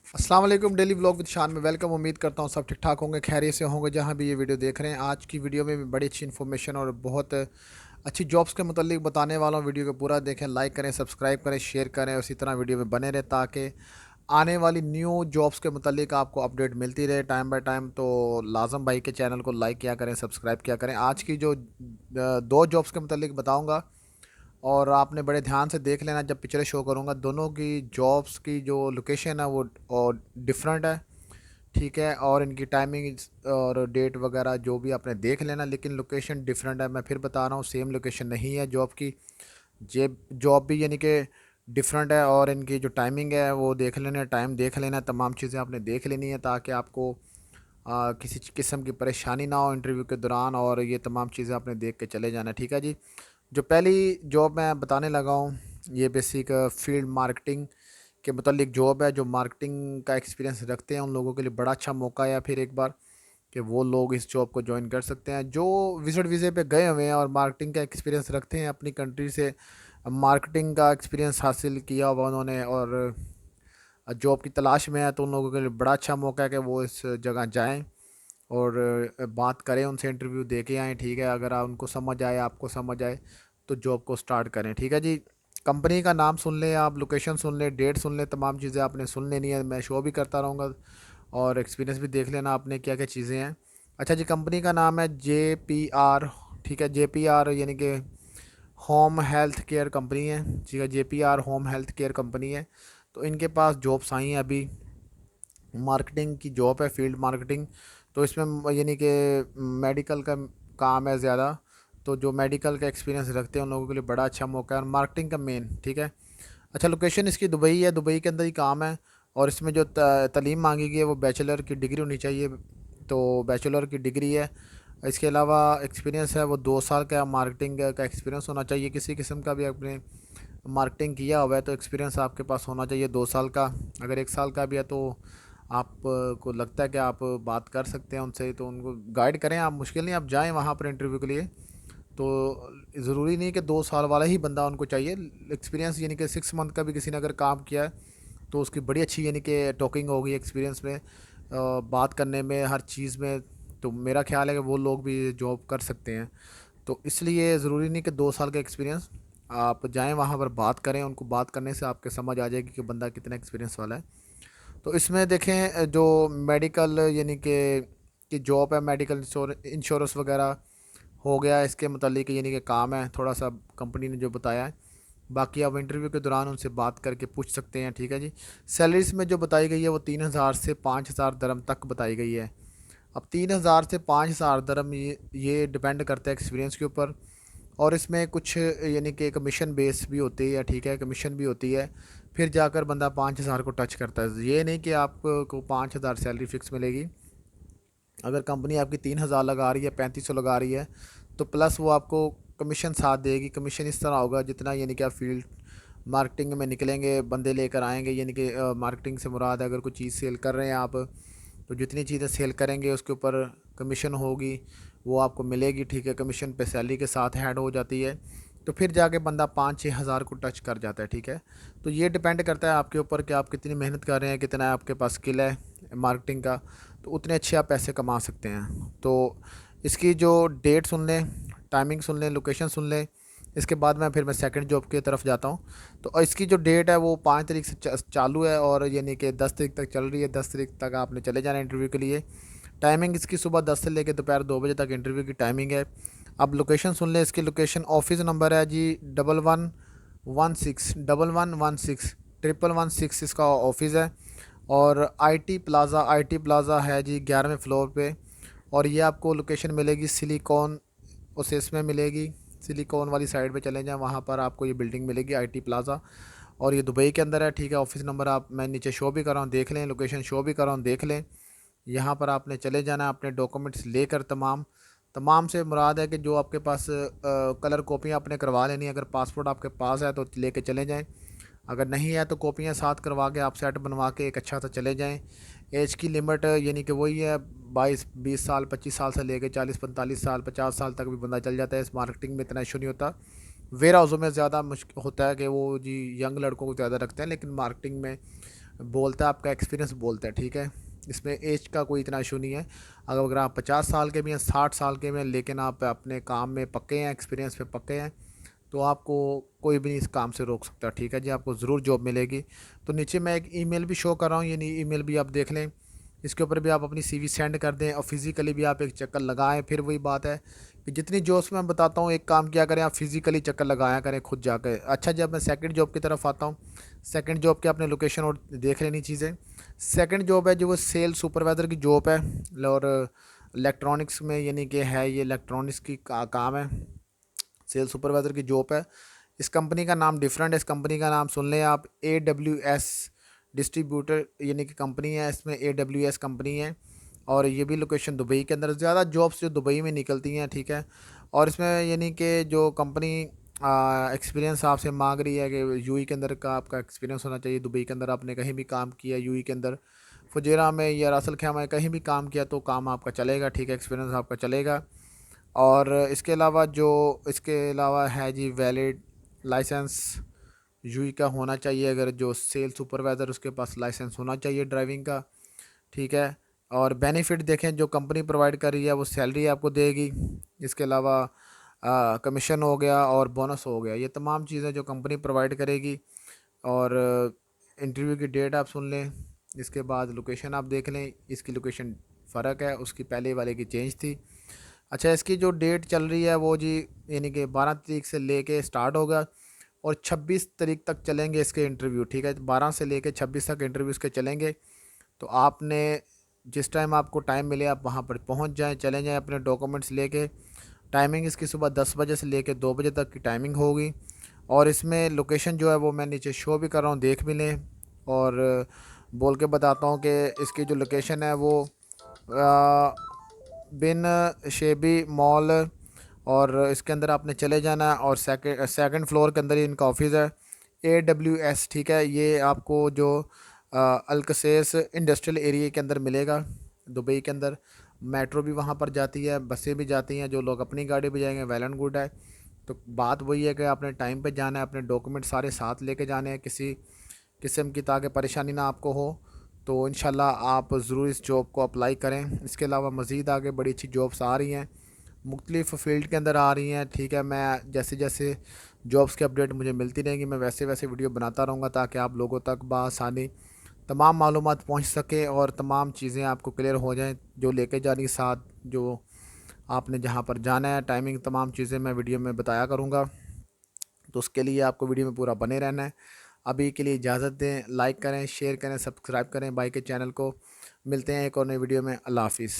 अस्सलाम वालेकुम। Daily vlog with शान में वेलकम। उम्मीद करता हूँ सब ठीक ठाक होंगे, खैरियत से होंगे जहाँ भी ये वीडियो देख रहे हैं। आज की वीडियो में मैं बड़ी अच्छी इन्फॉर्मेशन और बहुत अच्छी जॉब्स के मतलब बताने वाला हूँ। वीडियो को पूरा देखें, लाइक करें, सब्सक्राइब करें, शेयर करें और इसी तरह वीडियो में बने रहे ताकि आने वाली न्यू जॉब्स के मतलब आपको अपडेट मिलती रहे टाइम बाय टाइम। तो लाजम भाई के चैनल को लाइक किया करें, सब्सक्राइब किया करें। आज की जो दो जॉब्स के मतलब बताऊँगा और आपने बड़े ध्यान से देख लेना जब पिक्चरें शो करूँगा। दोनों की जॉब्स की जो लोकेशन है वो और डिफरेंट है, ठीक है। और इनकी टाइमिंग और डेट वगैरह जो भी आपने देख लेना, लेकिन लोकेशन डिफरेंट है। मैं फिर बता रहा हूँ, सेम लोकेशन नहीं है जॉब की। जे जॉब भी यानी कि डिफरेंट है और इनकी जो टाइमिंग है वो देख लेना, टाइम देख लेना, तमाम चीज़ें आपने देख लेनी है ताकि आपको किसी किस्म की परेशानी ना हो इंटरव्यू के दौरान। और ये तमाम चीज़ें आपने देख के चले जाना, ठीक है जी। जो पहली जॉब मैं बताने लगा हूँ, ये बेसिक फील्ड मार्केटिंग के मतलब जॉब है। जो मार्केटिंग का एक्सपीरियंस रखते हैं उन लोगों के लिए बड़ा अच्छा मौका है फिर एक बार कि वो लोग इस जॉब को ज्वाइन कर सकते हैं जो विजिट वीज़े पे गए हुए हैं और मार्केटिंग का एक्सपीरियंस रखते हैं, अपनी कंट्री से मार्केटिंग का एक्सपीरियंस हासिल किया हुआ उन्होंने और जॉब की तलाश में है। तो उन लोगों के लिए बड़ा अच्छा मौका है कि वो इस जगह जाएं और बात करें उनसे, इंटरव्यू दे के आएँ, ठीक है। अगर उनको समझ आए, आपको समझ आए तो जॉब को स्टार्ट करें, ठीक है जी। कंपनी का नाम सुन लें आप, लोकेशन सुन लें, डेट सुन लें, तमाम चीज़ें आपने सुन लेनी है। मैं शो भी करता रहूँगा और एक्सपीरियंस भी देख लेना आपने क्या क्या चीज़ें हैं। अच्छा जी, कंपनी का नाम है JPR, ठीक है। JPR यानी कि होम हेल्थ केयर कंपनी है, ठीक है। JPR home health care company है। तो इनके पास जॉब्स आई हैं अभी, मार्केटिंग की जॉब है, फील्ड मार्केटिंग। तो इसमें यानी कि मेडिकल का काम है ज़्यादा। तो जो मेडिकल का एक्सपीरियंस रखते हैं उन लोगों के लिए बड़ा अच्छा मौका है और मार्केटिंग का मेन, ठीक है। अच्छा, लोकेशन इसकी दुबई है, दुबई के अंदर ही काम है। और इसमें जो तालीम मांगी गई है वो बैचलर की डिग्री होनी चाहिए। तो बैचलर की डिग्री है। इसके अलावा एक्सपीरियंस है वो 2 साल का मार्केटिंग का एक्सपीरियंस होना चाहिए। किसी किस्म का भी आपने मार्केटिंग किया हुआ है तो एक्सपीरियंस आपके पास होना चाहिए 2 साल का। अगर 1 साल का भी है तो आप को लगता है कि आप बात कर सकते हैं उनसे, तो उनको गाइड करें। आप मुश्किल नहीं, आप जाएं वहाँ पर इंटरव्यू के लिए। तो ज़रूरी नहीं कि 2 साल वाला ही बंदा उनको चाहिए। एक्सपीरियंस यानी कि 6 मंथ का भी किसी ने अगर काम किया है तो उसकी बड़ी अच्छी यानी कि टॉकिंग होगी, एक्सपीरियंस में बात करने में, हर चीज़ में। तो मेरा ख्याल है कि वो लोग भी जॉब कर सकते हैं। तो इसलिए ज़रूरी नहीं कि 2 साल का एक्सपीरियंस। आप जाएं वहाँ पर, बात करें उनको, बात करने से आपके समझ आ जाएगी कि बंदा कितना एक्सपीरियंस वाला है। तो इसमें देखें जो मेडिकल यानी कि जॉब है, मेडिकल इंश्योरेंस वगैरह हो गया इसके मतलब यानी कि काम है थोड़ा सा, कंपनी ने जो बताया है। बाकी आप इंटरव्यू के दौरान उनसे बात करके पूछ सकते हैं, ठीक है जी। सैलरीज में जो बताई गई है वो 3,000 से 5,000 दरम तक बताई गई है। अब 3,000 से 5,000 दरम ये डिपेंड करता है एक्सपीरियंस के ऊपर। और इसमें कुछ यानी कि कमीशन बेस भी होती है, ठीक है, कमीशन भी होती है। फिर जाकर बंदा 5,000 को टच करता है। ये नहीं कि आपको 5,000 सैलरी फ़िक्स मिलेगी। अगर कंपनी आपकी 3,000 लगा रही है, 3,500 लगा रही है, तो प्लस वो आपको कमीशन साथ देगी। कमीशन इस तरह होगा जितना यानी कि आप फील्ड मार्केटिंग में निकलेंगे, बंदे लेकर आएंगे, यानी कि मार्केटिंग से मुराद है अगर कोई चीज़ सेल कर रहे हैं आप, तो जितनी चीज़ें सेल करेंगे उसके ऊपर कमीशन होगी, वो आपको मिलेगी, ठीक है। कमीशन पे सैलरी के साथ ऐड हो जाती है। तो फिर जाके बंदा 5-6 हज़ार को टच कर जाता है, ठीक है। तो ये डिपेंड करता है आपके ऊपर कि आप कितनी मेहनत कर रहे हैं, कितना आपके पास स्किल है मार्केटिंग का। तो उतने अच्छे आप पैसे कमा सकते हैं। तो इसकी जो डेट सुन लें, टाइमिंग सुन लें, लोकेशन सुन लें। इसके बाद मैं सेकंड जॉब की तरफ जाता हूँ। तो इसकी जो डेट है वो 5 तारीख से चालू है और यानी कि 10 तारीख तक चल रही है। 10 तारीख तक आपने चले जाना इंटरव्यू के लिए। टाइमिंग इसकी सुबह 10 से लेकर दोपहर 2 बजे तक इंटरव्यू की टाइमिंग है। अब लोकेशन सुन लें। इसकी लोकेशन, ऑफिस नंबर है जी 1116 116 इसका ऑफिस है। और आईटी प्लाज़ा है जी 11वें फ्लोर पे। और ये आपको लोकेशन मिलेगी सिलिकॉन ओसेस में मिलेगी। सिलिकॉन वाली साइड पे चले जाएं, वहाँ पर आपको ये बिल्डिंग मिलेगी आईटी प्लाज़ा। और ये दुबई के अंदर है, ठीक है। ऑफिस नंबर आप, मैं नीचे शो भी कर रहा हूँ, देख लें। लोकेशन शो भी कर रहा हूँ, देख लें। यहाँ पर आपने चले जाना है अपने डॉक्यूमेंट्स लेकर। तमाम तमाम से मुराद है कि जो आपके पास कलर कॉपियाँ आपने करवा लेनी है। अगर पासपोर्ट आपके पास है तो लेके चले जाएं, अगर नहीं है तो कॉपियाँ साथ करवा के आप सेट बनवा के एक अच्छा सा चले जाएं। एज की लिमिट यानी कि वही है 22-20 साल, 25 साल से लेके 40-45 साल, 50 साल तक भी बंदा चल जाता है। इस मार्केटिंग में इतना इशू नहीं होता। वेयर हाउसों में ज़्यादा मुश्किल होता है कि वो जी यंग लड़कों को ज़्यादा रखते हैं, लेकिन मार्केटिंग में बोलता है, आपका एक्सपीरियंस बोलता है, ठीक है। इसमें एज का कोई इतना इशू नहीं है। अगर आप 50 साल के भी हैं, 60 साल के भी हैं, लेकिन आप अपने काम में पक्के हैं, एक्सपीरियंस पे पक्के हैं, तो आपको कोई भी नहीं इस काम से रोक सकता, ठीक है जी। आपको ज़रूर जॉब मिलेगी। तो नीचे मैं एक ईमेल भी शो कर रहा हूँ, ये नहीं ईमेल भी आप देख लें। इसके ऊपर भी आप अपनी सीवी सेंड कर दें और फिज़िकली भी आप एक चक्कर लगाएं। फिर वही बात है कि जितनी जॉब्स मैं बताता हूँ, एक काम किया करें, आप फिज़िकली चक्कर लगाया करें खुद जाकर। अच्छा, जब मैं सेकंड जॉब की तरफ आता हूँ, सेकंड जॉब के आपने लोकेशन और देख लेनी चीज़ें। सेकंड जॉब है जो वो सेल सुपरवाइज़र की जॉब है, और इलेक्ट्रॉनिक्स में, यानी कि है ये इलेक्ट्रॉनिक्स की काम है, सेल सुपरवाइज़र की जॉब है। इस कंपनी का नाम डिफरेंट है, इस कंपनी का नाम सुन लें आप, AWS डिस्ट्रीब्यूटर यानी कि कंपनी है, इसमें AWS कंपनी है। और ये भी लोकेशन दुबई के अंदर, ज़्यादा जॉब्स जो दुबई में निकलती हैं, ठीक है। और इसमें यानी कि जो कंपनी एक्सपीरियंस आपसे मांग रही है कि यूएई के अंदर का आपका एक्सपीरियंस होना चाहिए। दुबई के अंदर आपने कहीं भी काम किया, यूएई के अंदर फुजेरा में या रासल खैमा में कहीं भी काम किया, तो काम आपका चलेगा, ठीक है, एक्सपीरियंस आपका चलेगा। और इसके अलावा है जी, वैलिड लाइसेंस यूई का होना चाहिए। अगर जो सेल सुपरवाइज़र, उसके पास लाइसेंस होना चाहिए ड्राइविंग का, ठीक है। और बेनिफिट देखें, जो कंपनी प्रोवाइड कर रही है वो सैलरी आपको देगी। इसके अलावा कमीशन हो गया और बोनस हो गया, ये तमाम चीज़ें जो कंपनी प्रोवाइड करेगी। और इंटरव्यू की डेट आप सुन लें। इसके बाद लोकेशन आप देख लें, इसकी लोकेशन फ़र्क है, उसकी पहले वाले की चेंज थी। अच्छा, इसकी जो डेट चल रही है वो जी, यानी कि 12 तारीख से लेके स्टार्ट होगा और 26 तारीख तक चलेंगे इसके इंटरव्यू, ठीक है। 12 से लेके 26 तक इंटरव्यू इसके चलेंगे। तो आपने जिस टाइम आपको टाइम मिले आप वहाँ पर पहुँच जाएं, चले जाएं अपने डॉक्यूमेंट्स लेके। टाइमिंग इसकी सुबह 10 बजे से लेके 2 बजे तक की टाइमिंग होगी। और इसमें लोकेशन जो है वो मैं नीचे शो भी कर रहा हूँ, देख भी लें। और बोल के बताता हूँ कि इसकी जो लोकेशन है वो बिन शेबी मॉल, और इसके अंदर आपने चले जाना है। और सेकंड फ्लोर के अंदर ही इनका ऑफिस है, AWS, ठीक है। ये आपको जो अल्कसेस इंडस्ट्रियल एरिया के अंदर मिलेगा, दुबई के अंदर। मेट्रो भी वहाँ पर जाती है, बसें भी जाती हैं। जो लोग अपनी गाड़ी पे जाएंगे वेल एंड गुड है। तो बात वही है कि आपने टाइम पे जाना है, अपने डॉक्यूमेंट सारे साथ लेके जाने हैं, किसी किस्म की ताकि परेशानी ना आपको हो। तो इंशाल्लाह आप ज़रूर इस जॉब को अप्लाई करें। इसके अलावा मज़ीद आगे बड़ी अच्छी जॉब्स आ रही हैं, मुख्तलिफ़ फील्ड के अंदर आ रही हैं, ठीक है। मैं जैसे जैसे जॉब्स के अपडेट मुझे मिलती रहेंगी, मैं वैसे वैसे वीडियो बनाता रहूँगा, ताकि आप लोगों तक बआसानी तमाम मालूमात पहुँच सके और तमाम चीज़ें आपको क्लियर हो जाएँ, जो लेके जानी साथ, जो आपने जहाँ पर जाना है, टाइमिंग, तमाम चीज़ें मैं वीडियो में बताया करूँगा। तो उसके लिए आपको वीडियो में पूरा बने रहना है। अभी के लिए इजाज़त दें, लाइक करें, शेयर करें, सब्सक्राइब करें भाई के चैनल को। मिलते हैं एक और नई वीडियो में। अल्लाह हाफिज़।